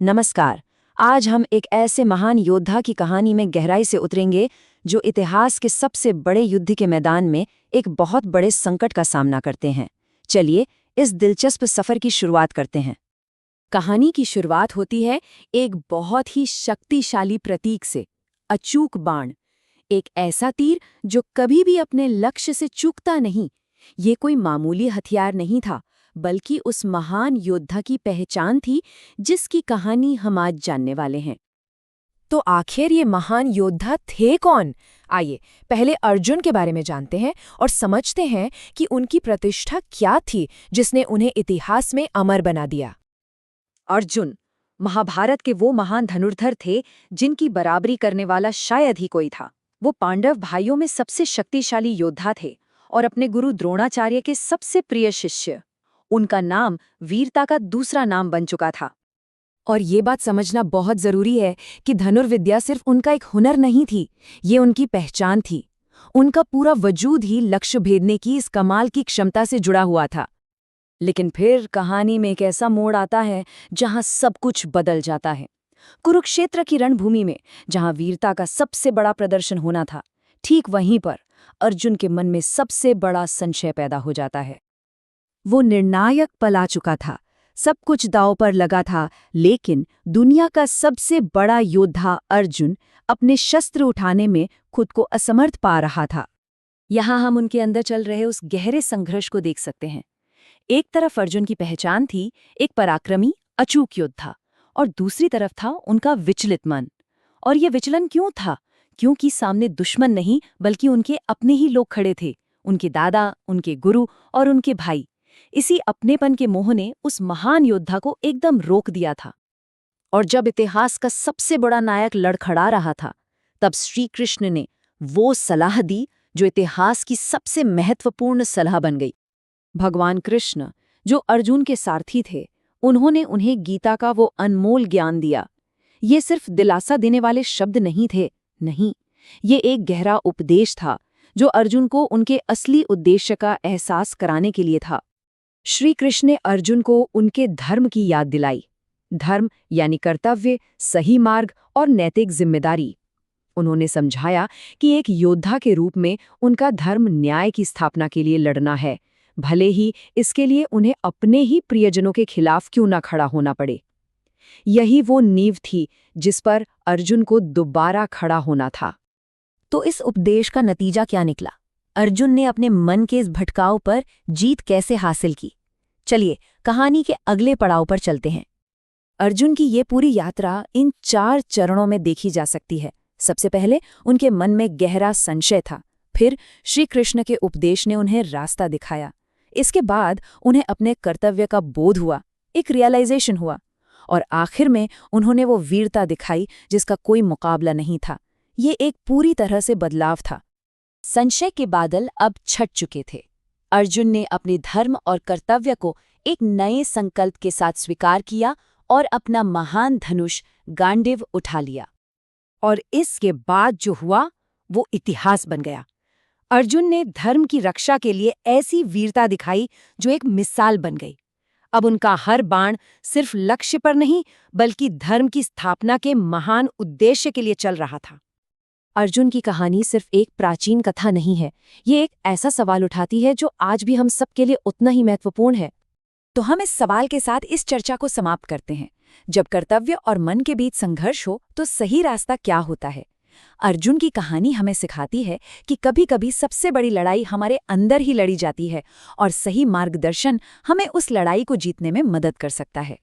नमस्कार। आज हम एक ऐसे महान योद्धा की कहानी में गहराई से उतरेंगे जो इतिहास के सबसे बड़े युद्ध के मैदान में एक बहुत बड़े संकट का सामना करते हैं। चलिए इस दिलचस्प सफर की शुरुआत करते हैं। कहानी की शुरुआत होती है एक बहुत ही शक्तिशाली प्रतीक से, अचूक बाण। एक ऐसा तीर जो कभी भी अपने लक्ष्य से चूकता नहीं। ये कोई मामूली हथियार नहीं था, बल्कि उस महान योद्धा की पहचान थी जिसकी कहानी हम आज जानने वाले हैं। तो आखिर ये महान योद्धा थे कौन? आइए पहले अर्जुन के बारे में जानते हैं और समझते हैं कि उनकी प्रतिष्ठा क्या थी जिसने उन्हें इतिहास में अमर बना दिया। अर्जुन महाभारत के वो महान धनुर्धर थे जिनकी बराबरी करने वाला शायद ही कोई था। वो पांडव भाइयों में सबसे शक्तिशाली योद्धा थे और अपने गुरु द्रोणाचार्य के सबसे प्रिय शिष्य। उनका नाम वीरता का दूसरा नाम बन चुका था। और ये बात समझना बहुत जरूरी है कि धनुर्विद्या सिर्फ उनका एक हुनर नहीं थी, ये उनकी पहचान थी। उनका पूरा वजूद ही लक्ष्य भेदने की इस कमाल की क्षमता से जुड़ा हुआ था। लेकिन फिर कहानी में एक ऐसा मोड़ आता है जहां सब कुछ बदल जाता है। कुरुक्षेत्र की रणभूमि में, जहां वीरता का सबसे बड़ा प्रदर्शन होना था, ठीक वहीं पर अर्जुन के मन में सबसे बड़ा संशय पैदा हो जाता है। वो निर्णायक पल आ चुका था, सब कुछ दांव पर लगा था, लेकिन दुनिया का सबसे बड़ा योद्धा अर्जुन अपने शस्त्र उठाने में खुद को असमर्थ पा रहा था। यहाँ हम उनके अंदर चल रहे उस गहरे संघर्ष को देख सकते हैं। एक तरफ अर्जुन की पहचान थी, एक पराक्रमी अचूक योद्धा, और दूसरी तरफ था उनका विचलित मन। और ये विचलन क्यों था? क्योंकि सामने दुश्मन नहीं बल्कि उनके अपने ही लोग खड़े थे, उनके दादा, उनके गुरु और उनके भाई। इसी अपनेपन के मोह ने उस महान योद्धा को एकदम रोक दिया था। और जब इतिहास का सबसे बड़ा नायक लड़खड़ा रहा था, तब श्री कृष्ण ने वो सलाह दी जो इतिहास की सबसे महत्वपूर्ण सलाह बन गई। भगवान कृष्ण, जो अर्जुन के सारथी थे, उन्होंने उन्हें गीता का वो अनमोल ज्ञान दिया। ये सिर्फ दिलासा देने वाले शब्द नहीं थे, नहीं, ये एक गहरा उपदेश था जो अर्जुन को उनके असली उद्देश्य का एहसास कराने के लिए था। श्री कृष्ण ने अर्जुन को उनके धर्म की याद दिलाई। धर्म यानी कर्तव्य, सही मार्ग और नैतिक जिम्मेदारी। उन्होंने समझाया कि एक योद्धा के रूप में उनका धर्म न्याय की स्थापना के लिए लड़ना है, भले ही इसके लिए उन्हें अपने ही प्रियजनों के खिलाफ क्यों न खड़ा होना पड़े। यही वो नींव थी जिस पर अर्जुन को दोबारा खड़ा होना था। तो इस उपदेश का नतीजा क्या निकला? अर्जुन ने अपने मन के इस भटकाव पर जीत कैसे हासिल की? चलिए कहानी के अगले पड़ाव पर चलते हैं। अर्जुन की ये पूरी यात्रा इन 4 चरणों में देखी जा सकती है। सबसे पहले उनके मन में गहरा संशय था, फिर श्री कृष्ण के उपदेश ने उन्हें रास्ता दिखाया। इसके बाद उन्हें अपने कर्तव्य का बोध हुआ, एक रियलाइजेशन हुआ, और आखिर में उन्होंने वो वीरता दिखाई जिसका कोई मुकाबला नहीं था। ये एक पूरी तरह से बदलाव था। संशय के बादल अब छट चुके थे। अर्जुन ने अपने धर्म और कर्तव्य को एक नए संकल्प के साथ स्वीकार किया और अपना महान धनुष गांडीव उठा लिया। और इसके बाद जो हुआ वो इतिहास बन गया। अर्जुन ने धर्म की रक्षा के लिए ऐसी वीरता दिखाई जो एक मिसाल बन गई। अब उनका हर बाण सिर्फ लक्ष्य पर नहीं बल्कि धर्म की स्थापना के महान उद्देश्य के लिए चल रहा था। अर्जुन की कहानी सिर्फ एक प्राचीन कथा नहीं है, ये एक ऐसा सवाल उठाती है जो आज भी हम सब के लिए उतना ही महत्वपूर्ण है। तो हम इस सवाल के साथ इस चर्चा को समाप्त करते हैं। जब कर्तव्य और मन के बीच संघर्ष हो तो सही रास्ता क्या होता है? अर्जुन की कहानी हमें सिखाती है कि कभी-कभी सबसे बड़ी लड़ाई हमारे अंदर ही लड़ी जाती है और सही मार्गदर्शन हमें उस लड़ाई को जीतने में मदद कर सकता है।